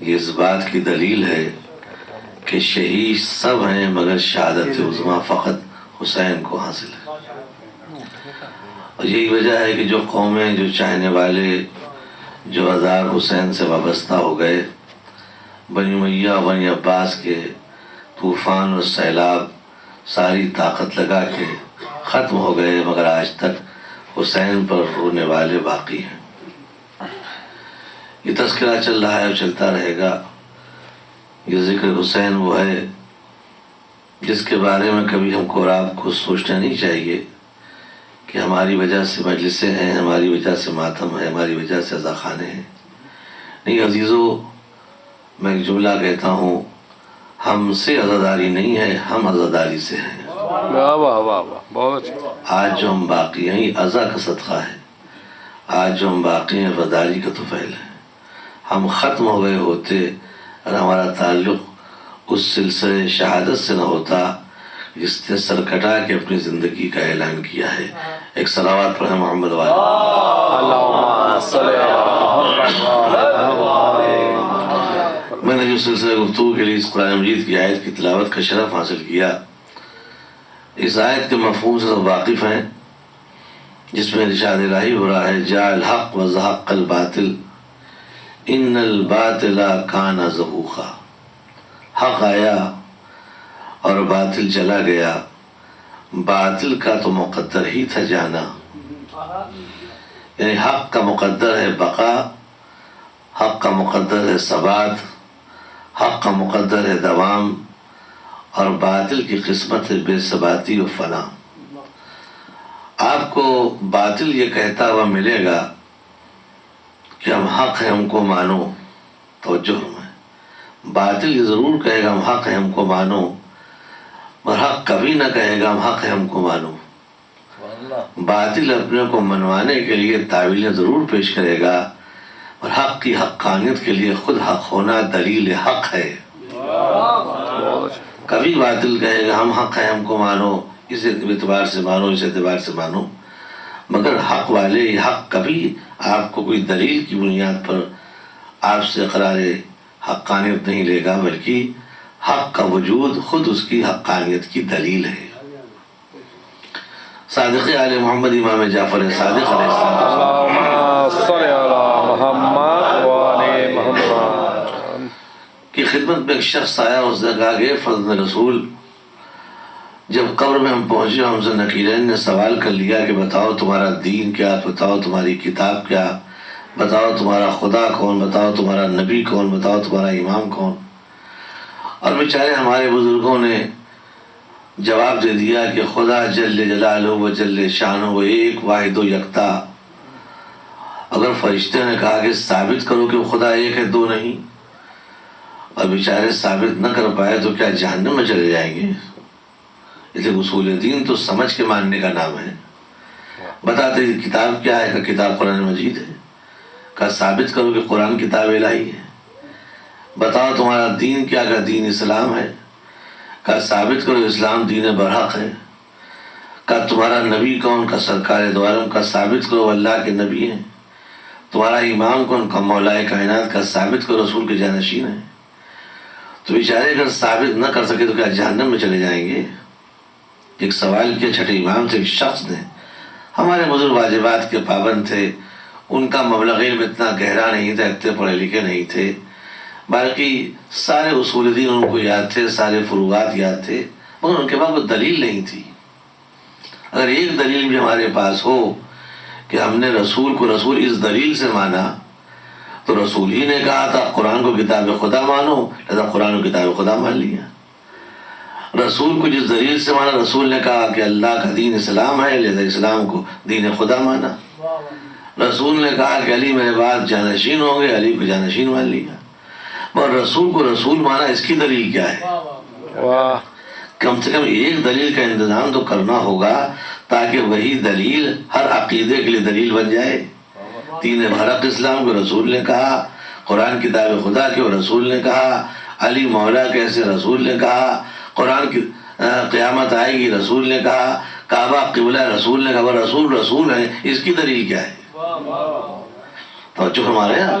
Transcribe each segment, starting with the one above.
یہ اس بات کی دلیل ہے کہ شہید سب ہیں مگر شہادت عظمیٰ فقط حسین کو حاصل ہے۔ اور یہی وجہ ہے کہ جو قومیں، جو چاہنے والے، جو ہزار حسین سے وابستہ ہو گئے، بنی امیہ اور بنی عباس کے طوفان اور سیلاب ساری طاقت لگا کے ختم ہو گئے، مگر آج تک حسین پر رونے والے باقی ہیں۔ یہ تذکرہ چل رہا ہے اور چلتا رہے گا۔ یہ ذکر حسین وہ ہے جس کے بارے میں کبھی ہم کو اور آپ کو سوچنا نہیں چاہیے کہ ہماری وجہ سے مجلسیں ہیں، ہماری وجہ سے ماتم ہے، ہماری وجہ سے عزاخانے ہیں۔ نہیں عزیزو، میں ایک جملہ کہتا ہوں، ہم سے عزاداری نہیں ہے، ہم عزاداری سے ہیں۔ واہ واہ واہ واہ، بہت آج جو ہم باقی ہیں یہ عزا کا صدقہ ہے، آج جو ہم باقی ہیں وفاداری کا طفیل ہے۔ ہم ختم ہو گئے ہوتے اور ہمارا تعلق اس سلسلے شہادت سے نہ ہوتا جس نے سر کٹا کے اپنی زندگی کا اعلان کیا ہے۔ ایک صلوات پڑھیں محمد والے۔ اللہم صلی میں نے جو سلسلہ گفتگو کے لیے اس قرآن مجید کی آیت کی تلاوت کا شرف حاصل کیا، اس آیت کے مفہوم سے سب واقف ہیں، جس میں ارشاد الہی ہو رہا ہے جاء الحق وزهق الباطل ان الباطل کان زہوقا۔ حق آیا اور باطل چلا گیا، باطل کا تو مقدر ہی تھا جانا۔ یعنی حق کا مقدر ہے بقا، حق کا مقدر ہے ثبات، حق کا مقدر ہے دوام، اور باطل کی قسمت ہے بے ثباتی و فنا۔ آپ کو باطل یہ کہتا ہوا ملے گا کہ ہم حق ہے ہم کو مانو، توجہ میں باطل یہ ضرور کہے گا ہم حق ہے ہم کو مانو، مگر حق کبھی نہ کہے گا ہم حق ہے ہم کو مانو۔ باطل اپنے کو منوانے کے لیے تعویلیں ضرور پیش کرے گا، اور حق کی حقانیت کے لیے خود حق ہونا دلیل حق ہے۔ کبھی باطل کہے گا ہم حق ہے ہم کو مانو، اس اعتبار سے مانو، اس اعتبار سے مانو، مگر حق والے یہ حق کبھی آپ کو کوئی دلیل کی بنیاد پر آپ سے اقرار حقانیت نہیں لے گا، بلکہ حق کا وجود خود اس کی حقانیت کی دلیل ہے۔ صادق آل محمد امام جعفر صادق علیہ السلام اللہم صلی علی محمد وآل محمد کی خدمت میں ایک شخص آیا، اس نے کہا کہ فضل رسول، جب قبر میں ہم پہنچے ہم سے نکیرین نے سوال کر لیا کہ بتاؤ تمہارا دین کیا، بتاؤ تمہاری کتاب کیا، بتاؤ تمہارا خدا کون، بتاؤ تمہارا نبی کون، بتاؤ تمہارا امام کون۔ اور بیچارے ہمارے بزرگوں نے جواب دے دیا کہ خدا جل جلالہ و جل شانہ وہ ایک واحد و یکتا۔ اگر فرشتے نے کہا کہ ثابت کرو کہ خدا ایک ہے دو نہیں، اور بیچارے ثابت نہ کر پائے تو کیا جہنم میں چلے جائیں گے؟ اس لیے اصول دین تو سمجھ کے ماننے کا نام ہے۔ بتاتے کتاب کیا ہے؟ کہ کتاب قرآن مجید ہے۔ کہا ثابت کرو کہ قرآن کتاب الہی ہے۔ بتاؤ تمہارا دین کیا؟ کہ دین اسلام ہے۔ کہا ثابت کرو اسلام دین برحق ہے۔ کہا تمہارا نبی کون؟ کا سرکار دو عالم۔ کا ثابت کرو اللہ کے نبی ہیں۔ تمہارا امام کون؟ کا مولا کائنات۔ کا ثابت کرو رسول کے جانشین ہیں۔ تو بیچارے اگر ثابت نہ کر سکے تو کیا جہنم میں چلے جائیں گے؟ ایک سوال کیا چھٹے امام سے ایک شخص نے۔ ہمارے بزرگ واجبات کے پابند تھے، ان کا مبلغ علم اتنا گہرا نہیں تھا، اتنے پڑھے لکھے نہیں تھے، باقی سارے اصول دین ان کو یاد تھے، سارے فروعات یاد تھے، مگر ان کے پاس کوئی دلیل نہیں تھی۔ اگر ایک دلیل بھی ہمارے پاس ہو کہ ہم نے رسول کو رسول اس دلیل سے مانا، تو رسول ہی نے کہا تھا قرآن کو کتاب خدا مانو، لہذا قرآن کو کتاب خدا مان لیا۔ رسول کو جس دلیل سے مانا، رسول نے کہا کہ اللہ کا دین اسلام ہے، لہذا اسلام کو دین خدا مانا۔ رسول نے کہا کہ علی میرے بعد جانشین ہوں گے، علی کو جانشین مان لیا۔ اور رسول کو رسول مانا، اس کی دلیل کیا ہے؟ واہ، کم سے کم ایک دلیل کا انتظام تو کرنا ہوگا تاکہ وہی دلیل ہر عقیدے کے لیے دلیل بن جائے۔ دین برحق اسلام کو رسول نے کہا، قرآن کتاب خدا کے رسول نے کہا، علی مولا کیسے رسول نے کہا، قرآن کی قیامت آئے گی رسول نے کہا، کعبہ قبلہ رسول نے کہا، وہ رسول رسول ہے، اس کی دلیل کیا ہے؟ توجہ ہمارے یہاں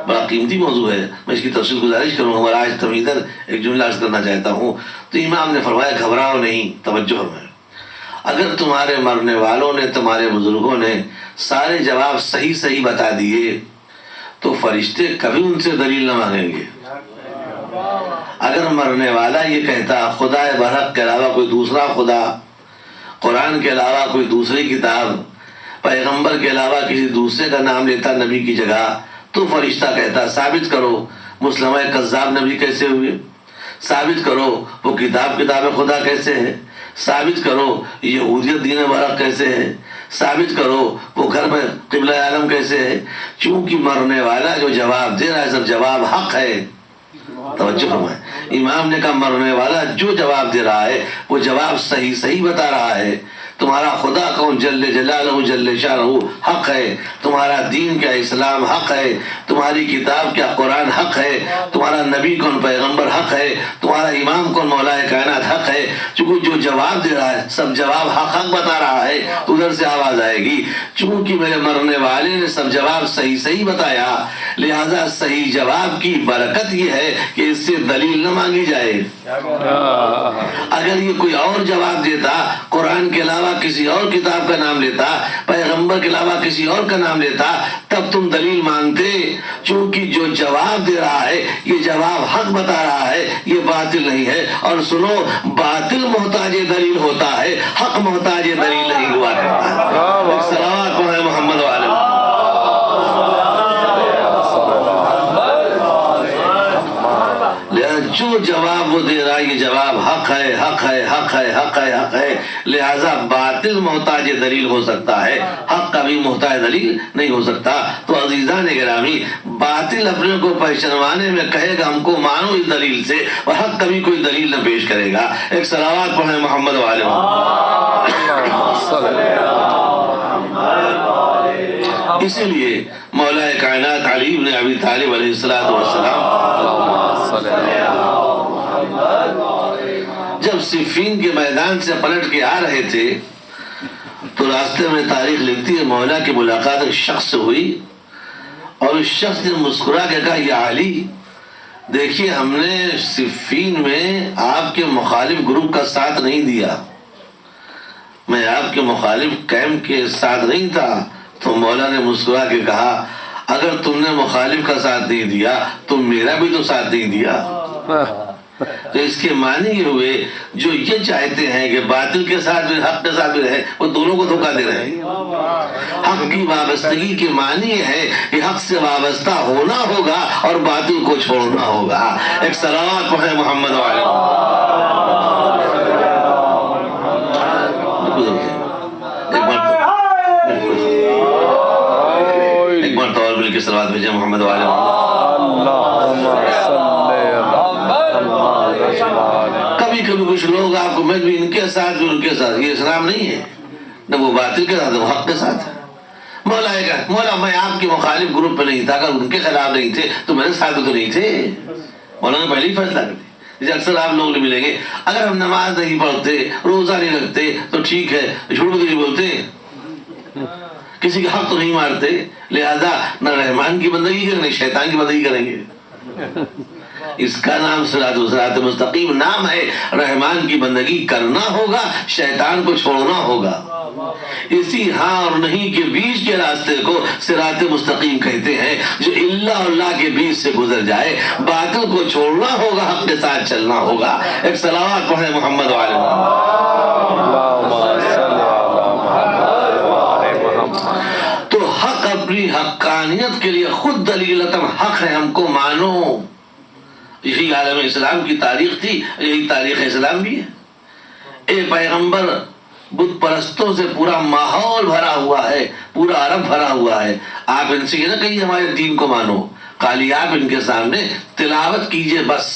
بڑا قیمتی موضوع ہے، میں اس کی تفصیل گزارش کروں گا، اور آج تمہیداً ایک جملہ عرض کرنا چاہتا ہوں۔ تو امام نے فرمایا گھبراؤ نہیں، توجہ فرمائیں، اگر تمہارے مرنے والوں نے، تمہارے بزرگوں نے سارے جواب صحیح صحیح بتا دیے تو فرشتے کبھی ان سے دلیل نہ مانگیں گے۔ اگر مرنے والا یہ کہتا خدا برحق کے علاوہ کوئی دوسرا خدا، قرآن کے علاوہ کوئی دوسری کتاب، پیغمبر کے علاوہ کسی دوسرے کا نام لیتا نبی کی جگہ، تو فرشتہ کہتا ثابت کرو مسلمہ کذاب نبی کیسے ہوئے، ثابت کرو وہ کتاب خدا کیسے ہے، ثابت کرو یہودیت دین برحق کیسے ہے، ثابت کرو وہ گھر میں قبلہ عالم کیسے ہے۔ چونکہ مرنے والا جو جواب دے رہا ہے سب جواب حق ہے، توجہ فرمائیں، امام نے کہا مرنے والا جو جواب دے رہا ہے وہ جواب صحیح صحیح بتا رہا ہے۔ تمہارا خدا کون جل جلالہ جل شانہ حق ہے، تمہارا دین کیا اسلام حق ہے، تمہاری کتاب کیا قرآن حق ہے، تمہارا نبی کون پیغمبر حق ہے، تمہارا امام کون مولا کائنات حق ہے۔ چونکہ جو جواب دے رہا ہے سب جواب حق حق بتا رہا ہے، تو ادھر سے آواز آئے گی چونکہ میرے مرنے والے نے سب جواب صحیح صحیح بتایا، لہذا صحیح جواب کی برکت یہ ہے کہ اس سے دلیل نہ مانگی جائے۔ اگر یہ کوئی اور جواب دیتا، قرآن کے علاوہ کسی اور کتاب کا نام لیتا، پیغمبر کے علاوہ کسی اور کا نام لیتا، تب تم دلیل مانگتے۔ چونکہ جو جواب دے رہا ہے یہ جواب حق بتا رہا ہے، یہ باطل نہیں ہے۔ اور سنو، باطل محتاج دلیل ہوتا ہے، حق محتاج دلیل نہیں ہوا کرتا ہے۔ صلوات پڑھیں محمد والے۔ جو جواب وہ دے رہا ہے یہ جواب حق ہے، حق ہے، حق ہے، حق ہے، حق ہے، لہذا باطل محتاج دلیل ہو سکتا ہے، حق کبھی محتاج دلیل نہیں ہو سکتا۔ تو عزیزان گرامی، باطل اپنے کو پہچانوانے میں کہے گا ہم کو مانو اس دلیل سے، اور حق کبھی کوئی دلیل نہ پیش کرے گا۔ ایک صلوات پڑھیں محمد والے۔ اسی لیے مولا کائنات علی بن ابی طالب علیہ السلام جب صفین کے میدان سے پلٹ کے آ رہے تھے تو راستے میں تاریخ لکھتی ہے مولا کی ملاقات ایک شخص سے ہوئی، اور اس شخص نے مسکرا کے کہا یا علی، دیکھیے ہم نے صفین میں آپ کے مخالف گروپ کا ساتھ نہیں دیا، میں آپ کے مخالف کیمپ کے ساتھ نہیں تھا۔ تو مولا نے مسکرا کے کہا اگر تم نے مخالف کا ساتھ نہیں دیا تو میرا بھی تو ساتھ نہیں دیا۔ تو اس کے معنی یہ ہوئے جو یہ چاہتے ہیں کہ باطل کے ساتھ بھی حق کے ساتھ بھی رہے، وہ دونوں کو دھوکہ دے رہے ہیں۔ حق کی وابستگی کے معنی یہ ہے کہ حق سے وابستہ ہونا ہوگا اور باطل کو چھوڑنا ہوگا۔ ایک صلوات پڑھیں محمد والے۔ ایک بار تو اور مل کے صلوات بھیجیں محمد والے۔ کبھی کبھی کچھ لوگ آپ کو میں بھی ان کے ساتھ بھی ان کے ساتھ، یہ اسلام نہیں ہے، نہ وہ باطل کے ساتھ وہ حق کے ساتھ ہے۔ مولا میں آپ کے مخالف گروپ پہ نہیں تھا، اگر ان کے خلاف نہیں تھے تو میرے ساتھ تو نہیں تھے۔ مولا نے پہلے ہی فیصلہ کر دیا۔ جیسے اکثر آپ لوگ ملیں گے، اگر ہم نماز نہیں پڑھتے، روزہ نہیں رکھتے تو ٹھیک ہے، جھوٹ تو نہیں بولتے، کسی کا حق تو نہیں مارتے، لہذا نہ رحمان کی بندگی کریں نہ شیطان کی بندگی کریں گے۔ اس کا نام صراط مستقیم نام ہے۔ رحمان کی بندگی کرنا ہوگا، شیطان کو چھوڑنا ہوگا۔ اسی ہاں اور نہیں کے بیچ کے راستے کو صراط مستقیم کہتے ہیں، جو اللہ اور اللہ کے بیچ سے گزر جائے۔ باطل کو چھوڑنا ہوگا، حق کے ساتھ چلنا ہوگا۔ ایک صلوات پڑھیں محمد والے۔ تو حق اپنی حقانیت کے لیے خود دلیلتاً حق ہے، ہم کو مانو۔ یہی عالم اسلام کی تاریخ تھی، یہی تاریخ اسلام بھی ہے۔ اے پیغمبر، بت پرستوں سے پورا ماحول بھرا ہوا ہے، پورا عرب بھرا ہوا ہے، آپ ان سے یہ نہ کہیے ہمارے دین کو مانو، خالی آپ ان کے سامنے تلاوت کیجئے بس۔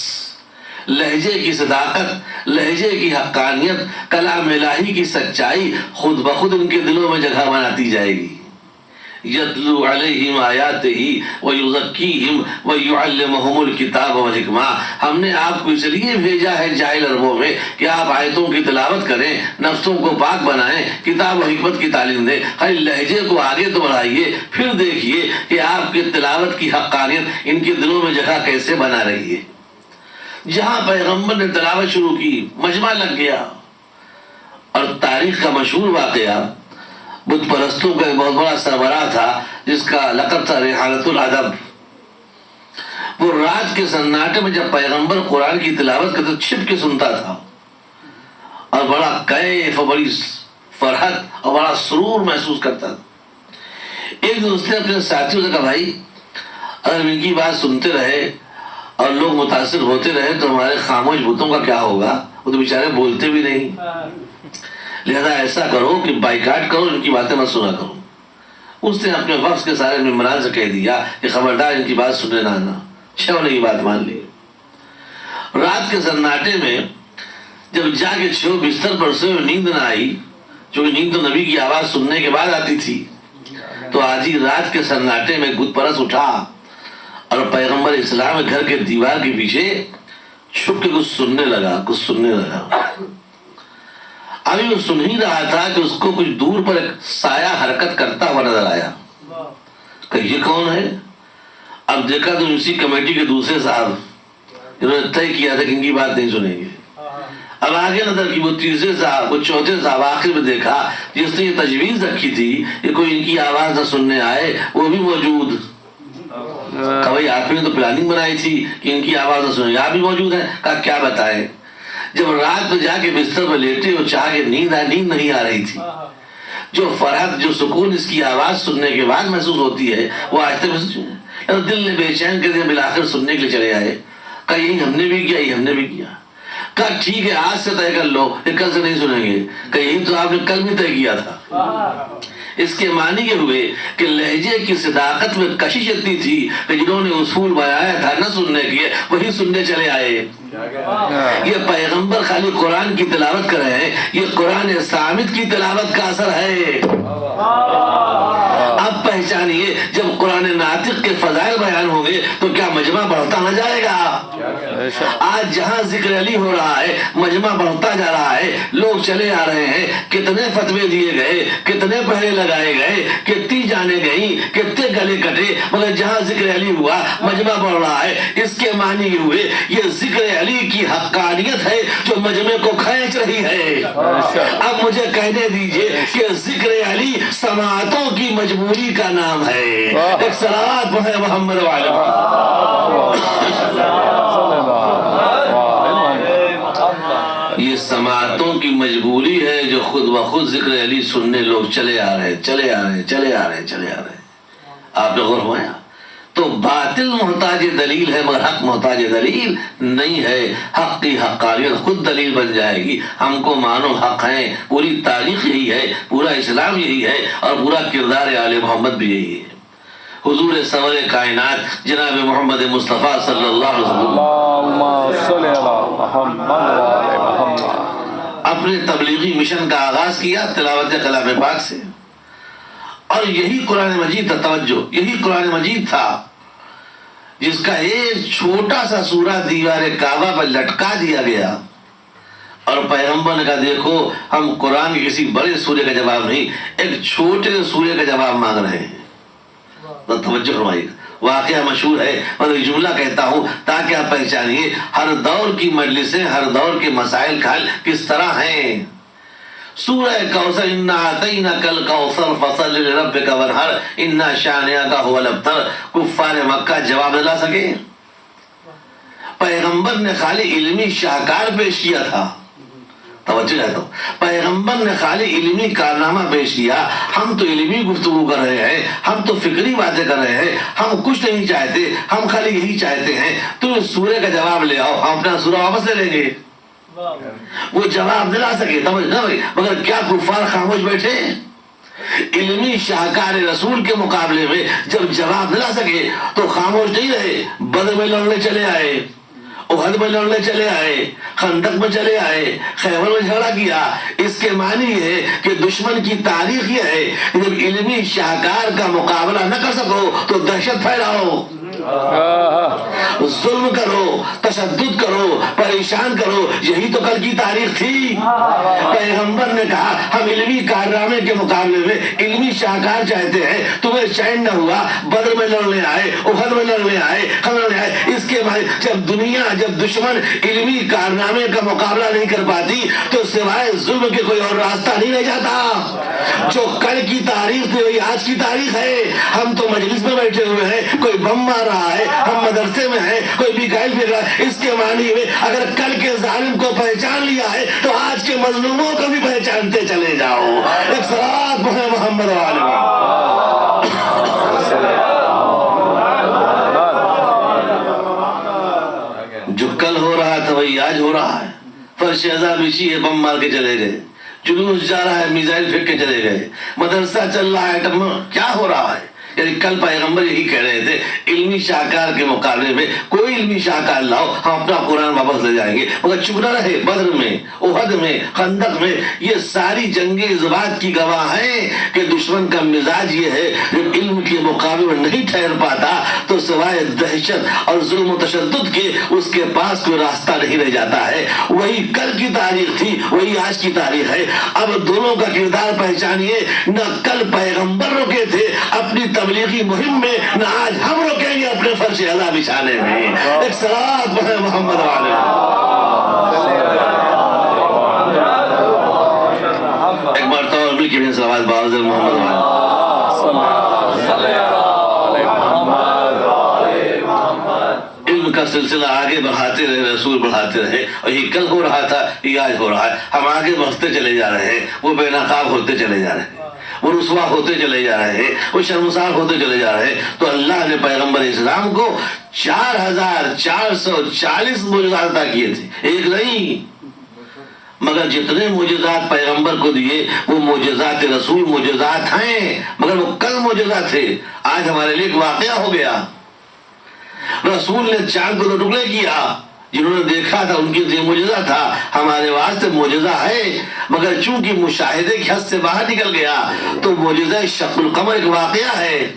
لہجے کی صداقت، لہجے کی حقانیت، کلام الہی کی سچائی خود بخود ان کے دلوں میں جگہ بناتی جائے گی۔ یتلو علیہم آیاتہ ویزکیہم ویعلمہم الکتاب والحکمہ. ہم نے آپ کو اس لیے بھیجا ہے جاہل عربوں میں کہ آپ آیتوں کی تلاوت کریں، نفسوں کو پاک بنائیں، کتاب و حکمت کی تعلیم دیں. خالی لہجے کو آگے تو بڑھائیے، پھر دیکھیے کہ آپ کی تلاوت کی حقانیت ان کے دلوں میں جگہ کیسے بنا رہی ہے. جہاں پیغمبر نے تلاوت شروع کی مجمع لگ گیا. اور تاریخ کا مشہور واقعہ، بت پرستوں کا ایک بہت بڑا سربراہ تھا جس کا لقب تھا ریحانۃ الادب. وہ رات کے سناٹے میں جب پیغمبر قرآن کی تلاوت کرتے چھپ کے سنتا تھا اور بڑا کیف اور بڑی فرحت اور بڑا سرور محسوس کرتا تھا. ایک دن اس نے اپنے ساتھیوں سے کہا بھائی اگر ان کی بات سنتے رہے اور لوگ متاثر ہوتے رہے تو ہمارے خاموش بتوں کا کیا ہوگا؟ وہ تو بیچارے بولتے بھی نہیں. لہذا ایسا کرو کہ بائیکاٹ کرو، ان کی باتیں مت سنا کرو. اس نے اپنے وفد کے سارے ممبران سے کہہ دیا کہ خبردار ان کی بات سننے نہ آنا. چھو نے یہ بات مان لی. رات کے سناٹے میں جب جا کے چھو بستر پر سے نیند نہ آئی، چونکہ نیند تو نبی کی آواز سننے کے بعد آتی تھی، تو آدھی رات کے سناٹے میں بت پرست اٹھا اور پیغمبر اسلام گھر کے دیوار کے پیچھے چھپ کے کچھ سننے لگا. ابھی وہ سن ہی رہا تھا کہ اس کو کچھ دور پر ایک سایہ حرکت کرتا ہوا نظر آیا کہ یہ کون ہے. اب دیکھا تو اسی کمیٹی کے دوسرے صاحب انہوں نے طے کیا تھا کہ ان کی بات نہیں سنیں گے. اب آگے نظر کی وہ تیسرے صاحب، وہ چوتھے صاحب، آخر میں دیکھا جس نے یہ تجویز رکھی تھی کہ کوئی ان کی آواز نہ سننے آئے وہ بھی موجود. کہا بھائی آپ نے تو پلاننگ بنائی تھی کہ ان کی آواز نہ سنیں گے، آپ بھی موجود ہیں. کہا کیا بتائیں. جب رات میں جا کے بستر پر لیٹے اور چاہ کے نیند نہیں آ رہی تھی. جو فرحت، جو سکون اس کی آواز سننے کے بعد محسوس ہوتی ہے وہ آج تک محسوس نہیں. دل نے بے چین کر دیا، بالآخر سننے کے لیے چلے آئے. کہا یہی ہم نے بھی کیا، یہی ہم نے بھی کیا. کہا ٹھیک ہے آج سے طے کر لو کہ کل سے نہیں سنیں گے. کہ یہی تو آپ نے کل بھی طے کیا تھا. اس کے معنی یہ ہوئے کہ لہجے کی صداقت میں کشش اتنی تھی کہ جنہوں نے اصول بنایا تھا نہ سننے کے وہی سننے چلے آئے. یہ پیغمبر خالی قرآن کی تلاوت کر رہے ہیں، یہ قرآن صامت کی تلاوت کا اثر ہے. اب پہچانیے جب قرآن ناطق کے فضائل بیان ہوں گے تو کیا مجمع بڑھتا نہ جائے گا؟ آج جہاں ذکر علی ہو رہا ہے مجمع بڑھتا جا رہا ہے، لوگ چلے آ رہے ہیں. کتنے فتوے دیے گئے، کتنے پہرے لگائے گئے، کتنی جانے گئی، کتنے گلے کٹے، مگر جہاں ذکر علی ہوا مجمع بڑھ رہا ہے. اس کے معنی یہ ہوئے یہ ذکر علی کی حقانیت ہے جو مجمع کو کھینچ رہی ہے. اب مجھے کہنے دیجئے کہ ذکر علی سماعتوں کی مجبوری کا نام ہے. ایک صلوات پڑھے محمد وعلی یہ سماعتوں کی مجبوری ہے جو خود بخود ذکر علی سننے لوگ چلے آ رہے ہیں. آپ نے غور فرمایا تو باطل محتاج دلیل ہے مگر حق محتاج دلیل نہیں ہے. حق کی حقانیت خود دلیل بن جائے گی. ہم کو مانو حق ہیں. پوری تاریخ یہی ہے، پورا اسلام یہی ہے اور پورا کردار آل محمد بھی یہی ہے. حضور سرور کائنات جناب محمد مصطفیٰ صلی اللہ علیہ وسلم اپنے تبلیغی مشن کا آغاز کیا تلاوت کلام پاک سے. اور یہی قرآن مجید تھا، توجہ، یہی قرآن مجید تھا جس کا ایک چھوٹا سا سورہ دیوار کعبہ پر لٹکا دیا گیا اور پیغمبر نے کہا دیکھو ہم قرآن کے کسی بڑے سورے کا جواب نہیں، ایک چھوٹے سورے کا جواب مانگ رہے ہیں. توجہ فرمائیے. واقعہ مشہور ہے اور ایک جملہ کہتا ہوں تاکہ آپ پہچانیے ہر دور کی مجلسیں، ہر دور کے مسائل کا حل کس طرح ہیں. سورہ کوثر انا اعطیناک الکوثر فصل لربک وانحر انا شانئک هو الابتر. کفار مکہ جواب دلا سکے؟ پیغمبر نے خالی علمی شاہکار پیش کیا تھا. توجہ چاہتا ہوں، پیغمبر نے خالی علمی کارنامہ پیش کیا. ہم تو علمی گفتگو کر رہے ہیں، ہم تو فکری باتیں کر رہے ہیں، ہم کچھ نہیں چاہتے، ہم خالی یہی چاہتے ہیں تم اس سورے کا جواب لے آؤ، ہم اپنا سورہ واپس لے لیں گے. وہ جواب دلا سکے مگر کیا کفار خاموش بیٹھے؟ علمی شاہکار رسول کے مقابلے میں جب جواب دلا سکے تو خاموش نہیں رہے، بدر میں لڑنے چلے آئے احد میں لڑنے چلے آئے، خندق میں چلے آئے، خیبر میں جھگڑا کیا۔ اس کے معنی یہ ہے کہ دشمن کی تاریخ یہ ہے کہ جب علمی شاہکار کا مقابلہ نہ کر سکو تو دہشت پھیلاؤ، ظلم کرو، تشدد کرو، پریشان کرو۔ یہی تو کل کی تاریخ تھی۔ پیغمبر نے کہا ہم علمی کارنامے کے مقابلے میں علمی شاہکار چاہتے ہیں، تمہیں چین نہ ہوا، بدر میں لڑنے آئے، احد میں لڑنے آئے، لڑنے آئے۔ اس کے بعد جب دشمن علمی کارنامے کا مقابلہ نہیں کر پاتی تو سوائے ظلم کے کوئی اور راستہ نہیں رہ جاتا۔ جو کل کی تاریخ تھی وہی آج کی تاریخ ہے۔ ہم تو مجلس میں بیٹھے ہوئے ہیں، کوئی بم مار رہا ہے، ہم مدرسے میں ہیں، کوئی میزائل پھینک رہا ہے۔ اس کے معنی میں اگر کل کے ظالم کو پہچان لیا ہے تو آج کے مظلوموں کو بھی پہچانتے چلے جاؤ۔ ایک صلوات پڑھیں محمد والے۔ جو کل ہو رہا تھا وہی آج ہو رہا ہے۔ فرش ازا بچھی ہے، بم مار کے چلے گئے، جلوس جا رہا ہے، میزائل پھینک کے چلے گئے، مدرسہ چل رہا ہے، کیا ہو رہا ہے؟ یعنی کل پیغمبر یہی کہہ رہے تھے علمی شاہکار کے مقابلے میں کوئی علمی شاہکار لاؤ، ہم اپنا قرآن واپس لے جائیں گے۔ مگر چپ نہ رہے۔ بدر میں، احد میں، خندق میں، یہ ساری جنگیں اس بات کی گواہ ہیں کہ دشمن کا مزاج یہ ہے جب علم کے مقابلے میں نہیں ٹھہر پاتا تو سوائے دہشت اور ظلم و تشدد کے اس کے پاس کوئی راستہ نہیں رہ جاتا ہے۔ وہی کل کی تاریخ تھی، وہی آج کی تاریخ ہے۔ اب دونوں کا کردار پہچانیے۔ نہ کل پیغمبر رکے تھے اپنی تبلیغی مہم میں، نہ آج ہم رکیں گے اپنے فرش ازا بچھانے میں۔ ایک صلوات پڑھیں محمد والے۔ ایک مرتبہ اور مل کے بھی صلوات بازر محمد والے۔ علم کا سلسلہ آگے بڑھاتے رہے، رسول بڑھاتے رہے، اور یہ کل ہو رہا تھا، یہ آج ہو رہا ہے۔ ہم آگے بڑھتے چلے جا رہے ہیں، وہ بے نقاب ہوتے چلے جا رہے ہیں، وہ رسوا ہوتے چلے جا رہے ہیں، وہ شرمسار ہوتے چلے جا رہے ہیں۔ تو اللہ نے پیغمبر اسلام کو 4440 معجزات عطا کیے تھے، ایک نہیں۔ مگر جتنے معجزات پیغمبر کو دیے وہ معجزات رسول معجزات ہیں، مگر وہ کل معجزات تھے۔ آج ہمارے لیے ایک واقعہ ہو گیا۔ رسول نے چاند کو ٹکڑے کیا، جنہوں نے دیکھا تھا ان کے لیے معجزہ تھا، ہمارے واسطے معجزہ ہے، مگر چونکہ مشاہدے کی حد سے باہر نکل گیا تو معجزہ شق القمر ایک واقعہ ہے۔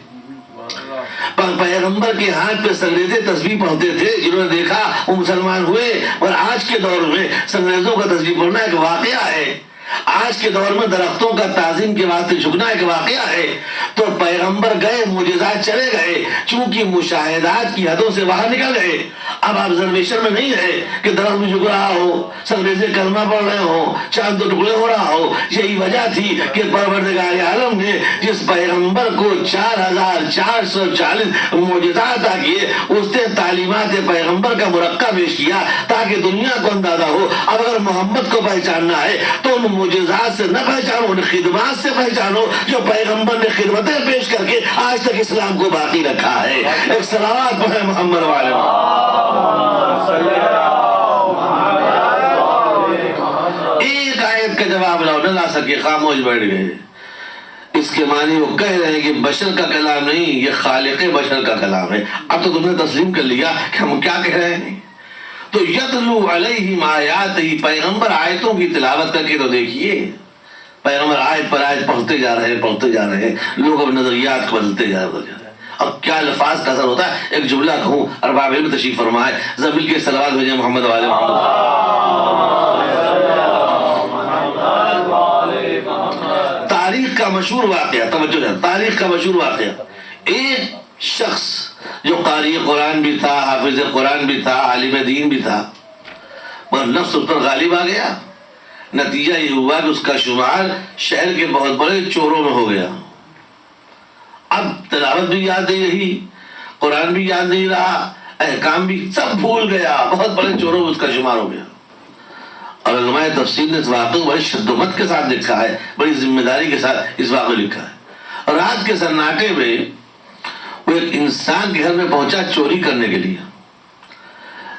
پیغمبر کے ہاتھ پہ سنگریزے تسبیح پڑھتے تھے، جنہوں نے دیکھا وہ مسلمان ہوئے، اور آج کے دور میں سنگریزوں کا تسبیح پڑھنا ایک واقعہ ہے۔ آج کے دور میں درختوں کا تعظیم کے واسطے جھکنا ایک واقعہ ہے۔ تو پیغمبر گئے، معجزات چلے گئے، چونکہ مشاہدات کی حدوں سے باہر نکل گئے۔ اب آبزرویشن میں نہیں ہے کہ درخت بھی جھک رہا ہو، سنگریزے کلمہ پڑھ رہے ہو، چاند دو ٹکڑے ہو رہا ہو۔ یہی وجہ تھی کہ پروردگار عالم نے جس پیغمبر کو 4440 معجزات عطا کیے، اس نے تعلیمات پیغمبر کا مرقع پیش کیا تاکہ دنیا کو اندازہ ہو اب اگر محمد کو پہچاننا ہے تو ان معجزات سے نہ پہچانو، ان خدمات سے پہچانو جو پیغمبر نے خدمتیں پیش کر کے آج تک اسلام کو باقی رکھا ہے۔ ایک صلوات پڑھیں محمد والے۔ ایک آیت کا جواب لاؤ، نہ لا سکے، خاموش بیٹھ گئے۔ اس کے معنی وہ کہہ رہے ہیں کہ بشر کا کلام نہیں، یہ خالق بشر کا کلام ہے۔ اب تو تم نے تسلیم کر لیا کہ ہم کیا کہہ رہے ہیں۔ تو یتلو علیہم آیاتہ، پیغمبر آیتوں کی تلاوت کر کے تو دیکھیے۔ پیغمبر آیت پر آیت پڑھتے جا رہے ہیں، لوگ اب نظریات کو بدلتے جا رہے ہیں۔ اب کیا الفاظ کا اثر ہوتا ہے۔ ایک جملہ کہوں، ارباب علم تشریف فرمائے، زمین کے صلوات بھیجیں محمد والے محمد۔ تاریخ کا مشہور واقعہ، توجہ ہے، تاریخ کا مشہور واقعہ، ایک شخص جو قاری قرآن بھی تھا، حافظ قرآن بھی تھا، عالم دین بھی تھا، مگر نفس اس پر غالب آ گیا۔ نتیجہ یہ ہوا کہ اس کا شمار شہر کے بہت بڑے چوروں میں ہو گیا۔ اب تلاوت بھی یاد نہیں رہی، قرآن بھی یاد نہیں رہا، احکام بھی سب بھول گیا، بہت بڑے چوروں میں اس کا شمار ہو گیا۔ اور علماء تفسیر نے اس واقعے کو بڑی شدت کے ساتھ لکھا ہے، بڑی ذمہ داری کے ساتھ اس واقعے لکھا ہے۔ رات کے سناٹے میں وہ ایک انسان کے گھر میں پہنچا چوری کرنے کے لیے۔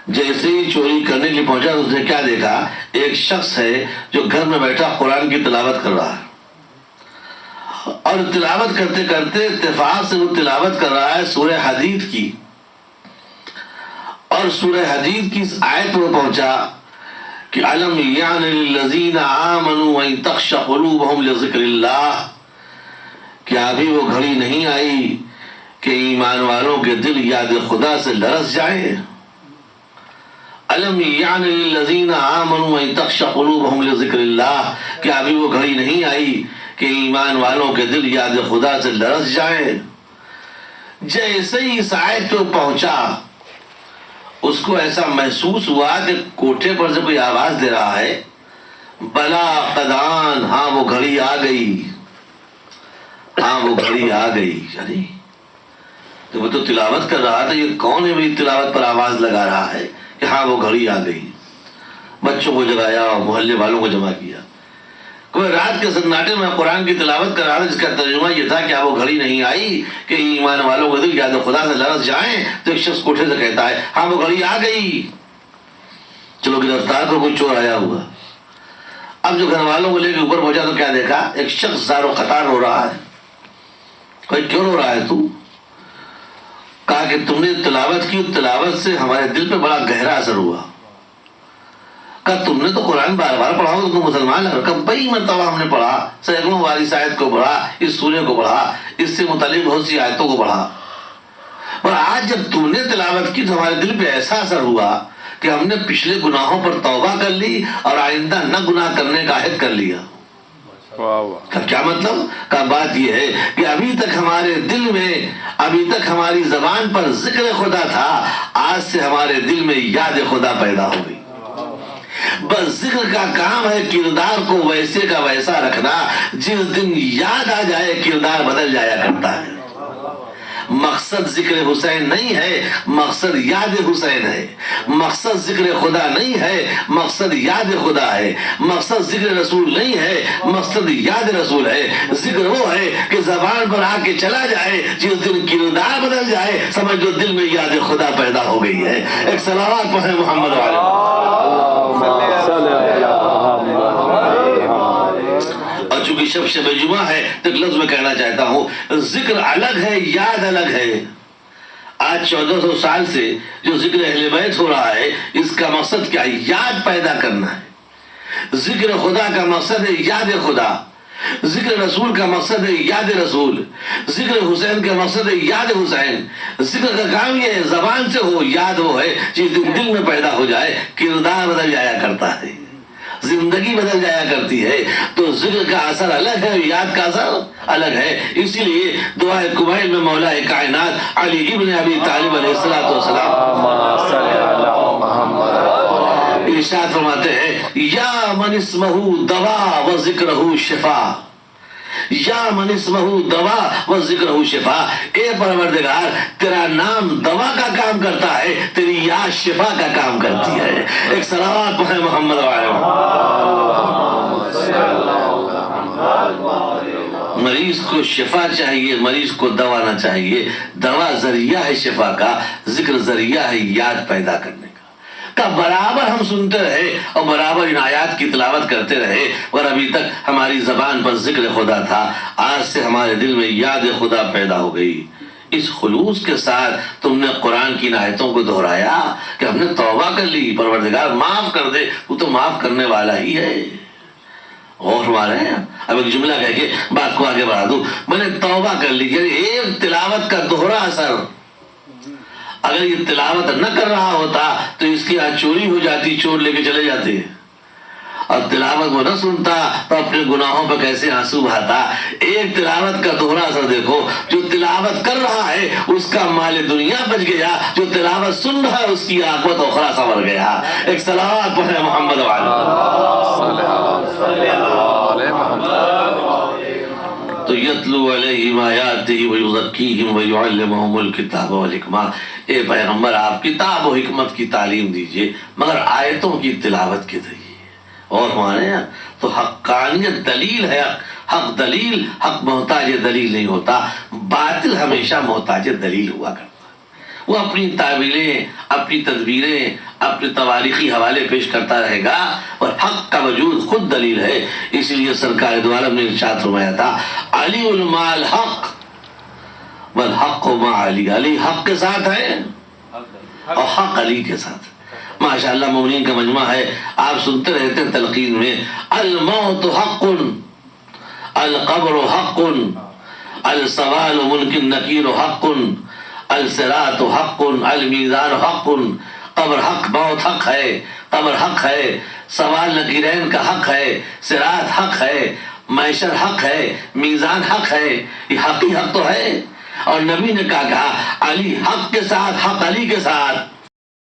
جیسے ہی چوری کرنے کے لیے پہنچا تو اس نے کیا دیکھا، ایک شخص ہے جو گھر میں بیٹھا قرآن کی تلاوت کر رہا ہے، اور تلاوت کرتے کرتے اتفاق سے وہ تلاوت کر رہا ہے سورہ حدید کی، اور اور سورہ حدید کی اس آیت میں پہنچا کہ علم یعن للذین آمنوا ان تخشع قلوبہم لذکر اللہ، کیا ابھی وہ گھڑی نہیں آئی کہ ایمان والوں کے دل یاد خدا سے لرز جائے؟ علم یعن للذین آمنوا ان تخشع قلوبہم لذکر اللہ، کیا ابھی وہ گھڑی نہیں آئی کہ ایمان والوں کے دل یاد خدا سے لرز جائے؟ جیسے ہی اس آیت پہ پہنچا اس کو ایسا محسوس ہوا کہ کوٹھے پر سے کوئی آواز دے رہا ہے، بلا قدان، ہاں وہ گھڑی آ گئی، ہاں وہ گھڑی آ گئی۔ یعنی تو وہ تو تلاوت کر رہا تھا، یہ کون ہے میری تلاوت پر آواز لگا رہا ہے کہ ہاں وہ گھڑی آ گئی؟ بچوں کو جگایا اور محلے والوں کو جمع کیا۔ کوئی رات کے سناٹے میں قرآن کی تلاوت کر رہا تھا جس کا ترجمہ یہ تھا کہ اب وہ گھڑی نہیں آئی کہ ایمان والوں کو دل یاد خدا سے لرز جائیں، تو ایک شخص کوٹھے سے کہتا ہے ہاں وہ گھڑی آ گئی، چلو گرفتار کو، کوئی چور آیا ہوا۔ اب جو گھر والوں کو لے کے اوپر پہنچا تو کیا دیکھا؟ ایک شخص زار و قطار رو رہا ہے۔ کوئی کیوں رو رہا ہے تو؟ کہا کہ تم نے تلاوت کی، تلاوت سے ہمارے دل پہ بڑا گہرا اثر ہوا۔ کہا تم نے تو قرآن بار بار پڑھا ہو، تم مسلمان ہے؟ کہا کئی مرتبہ ہم نے پڑھا، سینکڑوں بار اس آیت کو پڑھا، اس سورے کو پڑھا، اس سے متعلق بہت سی آیتوں کو پڑھا، اور آج جب تم نے تلاوت کی تو ہمارے دل پہ ایسا اثر ہوا کہ ہم نے پچھلے گناہوں پر توبہ کر لی اور آئندہ نہ گناہ کرنے کا عہد کر لیا۔ کیا مطلب؟ کا بات یہ ہے کہ ابھی تک ہمارے دل میں، ابھی تک ہماری زبان پر ذکر خدا تھا، آج سے ہمارے دل میں یاد خدا پیدا ہو گئی۔ بس ذکر کا کام ہے کردار کو ویسے کا ویسا رکھنا، جس دن یاد آ جائے کردار بدل جایا کرتا ہے۔ مقصد ذکر حسین نہیں ہے، مقصد یاد حسین ہے۔ مقصد ذکر خدا نہیں ہے، مقصد یاد خدا ہے۔ مقصد ذکر رسول نہیں ہے، مقصد یاد رسول ہے۔ ذکر وہ ہے کہ زبان پر آ کے چلا جائے، جس دن کردار بدل جائے سمجھ لو دل میں یاد خدا پیدا ہو گئی ہے۔ ایک صلوات پڑھیں محمد والے۔ اور چونکہ شب جمعہ ہے تو ایک لفظ میں کہنا چاہتا ہوں، ذکر الگ ہے، یاد الگ ہے۔ آج 1400 سال سے جو ذکر اہل بیت ہو رہا ہے، اس کا مقصد کیا ہے؟ یاد پیدا کرنا ہے۔ ذکر خدا کا مقصد ہے یاد خدا، ذکر رسول کا مقصد ہے یاد رسول، ذکر حسین کا مقصد ہے یاد حسین۔ ذکر کا کام یہ ہے زبان سے ہو، یاد وہ ہے جس دن دل میں پیدا ہو جائے کردار بدل جایا کرتا ہے، زندگی بدل جایا کرتی ہے۔ تو ذکر کا اثر الگ ہے، یاد کا اثر الگ ہے۔ اسی لیے دعائے کمیل میں مولا کائنات علی ابن ابی طالب علیہ السلام ارشاد فرماتے ہیں، یا من اسمہ دوا و ذکرہ شفا، یا من اسمہ دوا و ذکرہ شفا، اے پروردگار تیرا نام دوا کا کام کرتا ہے، تیری یاد شفا کا کام کرتی ہے۔ ایک صلوات پڑھیں محمد وعلیہ۔ مریض کو شفا چاہیے، مریض کو دوا نہ چاہیے۔ دوا ذریعہ ہے شفا کا، ذکر ذریعہ ہے یاد پیدا کرنے کا برابر ہم سنتے رہے اور برابر ان آیات کی تلاوت کرتے رہے، اور ابھی تک ہماری زبان پر ذکر خدا تھا، آج سے ہمارے دل میں یاد خدا پیدا ہو گئی۔ اس خلوص کے ساتھ تم نے قرآن کی آیتوں کو دہرایا کہ ہم نے توبہ کر لی، پروردگار معاف کر دے، وہ تو معاف کرنے والا ہی ہے۔ اور ہمارے اب ایک جملہ کہہ کے بات کو آگے بڑھا دوں، میں نے توبہ کر لی، یعنی ایک تلاوت کا دوہرا اثر۔ اگر یہ تلاوت نہ کر رہا ہوتا تو اس کی یہاں چوری ہو جاتی، چور لے کے چلے جاتے، اور تلاوت وہ نہ سنتا تو اپنے گناہوں پہ کیسے آنسو بہاتا۔ ایک تلاوت کا دوہرا اثر دیکھو، جو تلاوت کر رہا ہے اس کا مال دنیا بچ گیا، جو تلاوت سن رہا ہے اس کی عاقبت اخری سنور گیا۔ ایک صلوات پڑھیں محمد تو یتلو علیہم آیاتہ ویزکیہم ویعلمہم الکتاب والحکمہ، اے پیغمبر آپ کتاب و حکمت کی تعلیم دیجئے مگر آیتوں کی تلاوت کے ذریعے۔ اور ہمارے یہاں تو حقانیت دلیل ہے، حق دلیل، حق محتاج دلیل نہیں ہوتا، باطل ہمیشہ محتاج دلیل ہوا کرتا۔ وہ اپنی تعویلیں، اپنی تدبیریں، اپنے تواریخی حوالے پیش کرتا رہے گا، اور حق کا وجود خود دلیل ہے۔ اس لیے سرکار دو عالم نے ارشاد فرمایا تھا، علی الحق والحق مع علی، علی حق کے ساتھ ہے اور حق علی کے ساتھ. ماشاءاللہ مومنین کا مجمع ہے, آپ سنتے رہتے ہیں تلقین میں, الموت حق, القبر حق, السوال منکر نکیر حق, الصراط حق, المیزان حق. قبر حق, موت حق ہے, قبر حق ہے, سوال نکیرین کا حق ہے, صراط حق ہے, محشر حق ہے, میزان حق ہے. یہ حق ہی حق تو ہے. اور نبی نے کہا علی حق کے ساتھ, حق علی کے ساتھ.